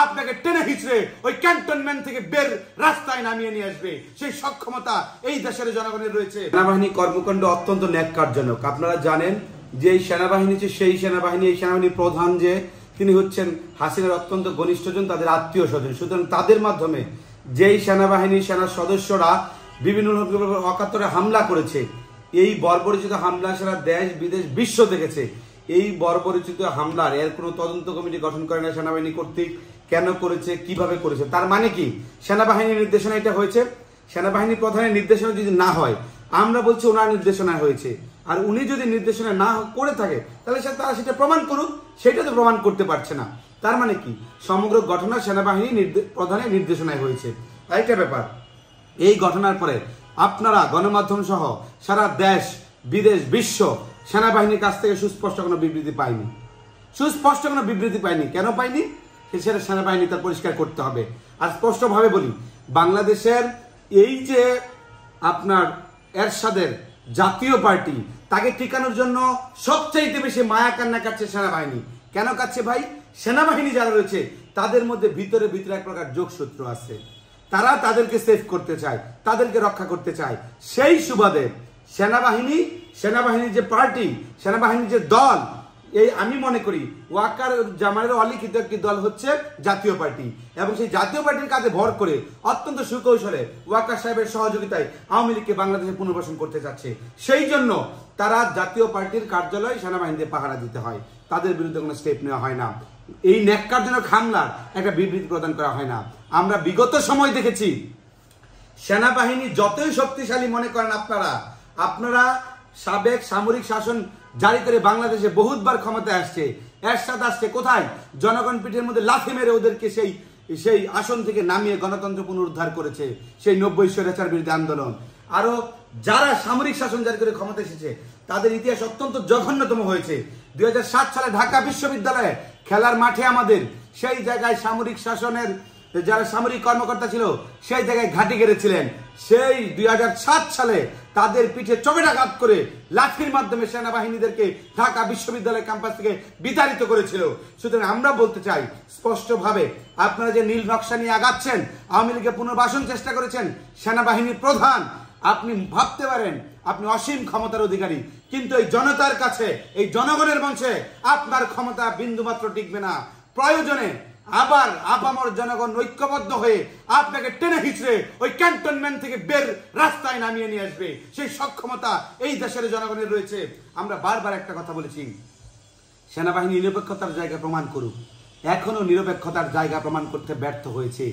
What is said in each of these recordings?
আপনাকে টেনে হিচড়ে ওই ক্যান্টনমেন্ট থেকে বের রাস্তায় নামিয়ে নিয়ে আসবে সেই সক্ষমতা এই দেশের জনগণের রয়েছে। সেনাবাহিনী কর্মকাণ্ড অত্যন্ত ন্যাক্কারজনক। আপনারা জানেন যে এই সেনাবাহিনী সেই সেনাবাহিনী, এই সেনাবাহিনীর প্রধান যে তিনি হচ্ছেন হাসিনার অত্যন্ত ঘনিষ্ঠজন, তাদের আত্মীয় স্বজন। সুতরাং তাদের মাধ্যমে যেই সেনাবাহিনীর সেনার সদস্যরা বিভিন্ন অকাতরে হামলা করেছে, এই বর্বরচিত হামলা সারা দেশ বিদেশ বিশ্ব দেখেছে। এই বর্বরচিত হামলার এর কোনো তদন্ত কমিটি গঠন করে না সেনাবাহিনী কর্তৃক। কেন করেছে, কিভাবে করেছে, তার মানে কি সেনাবাহিনীর নির্দেশনা এটা হয়েছে? সেনাবাহিনী প্রধানের নির্দেশনা যদি না হয়, আমরা বলছি ওনার নির্দেশনা হয়েছে, আর উনি যদি নির্দেশনা না করে থাকে তাহলে তারা সেটা প্রমাণ করুক। সেটা তো প্রমাণ করতে পারছে না। তার মানে কি সমগ্র ঘটনা সেনাবাহিনী প্রধানের নির্দেশনায় হয়েছে। আরেকটা ব্যাপার, এই ঘটনার পরে আপনারা গণমাধ্যম সহ সারা দেশ বিদেশ বিশ্ব সেনাবাহিনীর কাছ থেকে সুস্পষ্ট কোনো বিবৃতি পায়নি। সুস্পষ্ট কোনো বিবৃতি পায়নি। কেন পায়নি সেটা সেনাবাহিনী তার পরিষ্কার করতে হবে। আর স্পষ্টভাবে বলি, বাংলাদেশের এই যে আপনার এরশাদের জাতীয় পার্টি, তাকে টিকানোর জন্য সবচাইতে বেশি মায়া কান্না কাটছে সেনাবাহিনী। কেন কাটছে ভাই? সেনাবাহিনী যারা রয়েছে তাদের মধ্যে ভিতরে ভিতরে এক প্রকার যোগসূত্র আছে। তারা তাদেরকে সেভ করতে চায়, তাদেরকে রক্ষা করতে চায়। সেই সুবাদে সেনাবাহিনীর যে পার্টি, সেনাবাহিনীর যে দল, এই আমি মনে করি ওয়াকার জামানের অলিখিত একটি দল হচ্ছে জাতীয় পার্টি, এবং সেই জাতীয় পার্টির কাজে ভর করে অত্যন্ত সুকৌশলে ওয়াকার সাহেবের সহযোগিতায় আওয়ামী লীগকে বাংলাদেশে পুনর্বাসন করতে যাচ্ছে। সেই জন্য তারা জাতীয় পার্টির কার্যালয় সেনাবাহিনীতে পাহারা দিতে হয়, তাদের বিরুদ্ধে কোনো স্টেপ নেওয়া হয় না। এই ন্যাক্কারজনক হামলার একটা বিবৃতি প্রদান করা হয় না। আমরা বিগত সময় দেখেছি সেনাবাহিনী যতই শক্তিশালী মনে করেন আপনারা সাবেক সামরিক শাসন জারি করে বাংলাদেশে বহুতবার ক্ষমতায় আসছে। এরশাদ আসছে কোথায়? জনগণ পিঠের মধ্যে লাথি মেরে ওদেরকে সেই আসন থেকে নামিয়ে গণতন্ত্র পুনরুদ্ধার করেছে, সেই 90 স্বৈরাচার বিরোধী আন্দোলন। আরো যারা সামরিক শাসন জারি করে ক্ষমতা এসেছে তাদের ইতিহাস অত্যন্ত জঘন্যতম হয়েছে। 2007 সালে ঢাকা বিশ্ববিদ্যালয়ে খেলার মাঠে আমাদের সেই জায়গায় সামরিক শাসনের যারা সামরিক কর্মকর্তা ছিল সেই জায়গায় ঘাঁটি গেড়েছিলেন। সেই 2007 সালে তাদের পিঠে চপেটাঘাত করে লাঠির মাধ্যমে সেনাবাহিনীদেরকে ঢাকা বিশ্ববিদ্যালয় ক্যাম্পাস থেকে বিতাড়িত করেছিল। সুতরাং আমরা বলতে চাই স্পষ্টভাবে, আপনারা যে নীল নকশা নিয়ে আগাচ্ছেন, আওয়ামী লীগের পুনর্বাসন চেষ্টা করেছেন, সেনাবাহিনীর প্রধান আপনি ভাবতে পারেন আপনি অসীম ক্ষমতার অধিকারী, কিন্তু এই জনতার কাছে, এই জনগণের মঞ্চে আপনার ক্ষমতা বিন্দুমাত্র টিকবে না। প্রয়োজনে আবার আপামর জনগণ ঐক্যবদ্ধ হয়ে আপনাকে টেনে হিচড়ে ওই ক্যান্টনমেন্ট থেকে বের রাস্তায় নামিয়ে নিয়ে আসবে সেই সক্ষমতা এই দেশের জনগণের রয়েছে। আমরা বারবার একটা কথা বলেছি, সেনাবাহিনী নিরপেক্ষতার জায়গা প্রমাণ করুক। এখনো নিরপেক্ষতার জায়গা প্রমাণ করতে ব্যর্থ হয়েছে।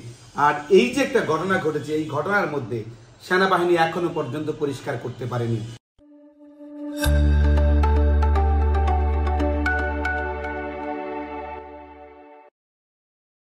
আর এই যে একটা ঘটনা ঘটেছে, এই ঘটনার মধ্যে সেনাবাহিনী এখনো পর্যন্ত পরিষ্কার করতে পারেনি।